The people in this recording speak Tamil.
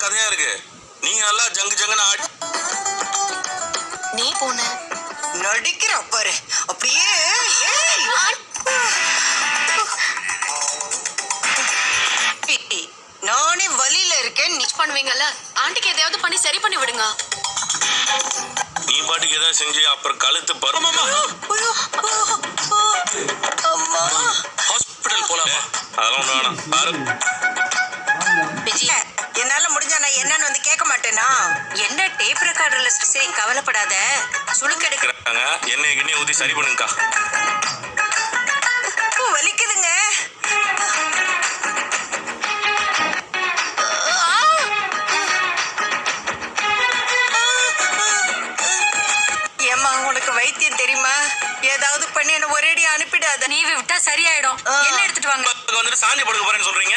கதையா இருக்கு. நீங்க நல்லா ஜங்கு ஜங்குன்னு ஆடி நீ போன நடிக்கிற பாரு அப்படியே. நானே வலியில இருக்கேன். மிஸ் பண்ணுவீங்கல்ல, ஆண்டிக்கு எதையாவது பண்ணி சரி பண்ணி விடுங்க. நீ பாட்டுக்கு ஏதாவது செஞ்சு அப்புறம் கழுத்து பருமா. ஹாஸ்பிட்டல் போலாமா? அதெல்லாம் ஒண்ணு வேணாம். பாரு விஜய், என்னால முடிஞ்சா நான் என்னன்னு வந்து கேட்க மாட்டேனா? என்ன டேப் ரெக்கார்டர்ல சரி, கவலைப்படாத. சுளுக்கெடுக்கிறாங்க. எண்ணெய் கிண்ணி ஊத்தி சரி பண்ணுங்கக்கா. வலிக்குதுங்க. ஏம்மா, உனக்கு வைத்தியம் தெரியுமா? ஏதாவது பண்ணி என்ன ஒரேடி அனுப்பிடாத. நீ விட்டா சரியாயிடும். என்ன எடுத்துட்டு வாங்க. வந்துட்டு சாஞ்சி படுக்க போறேன்னு சொல்றீங்க.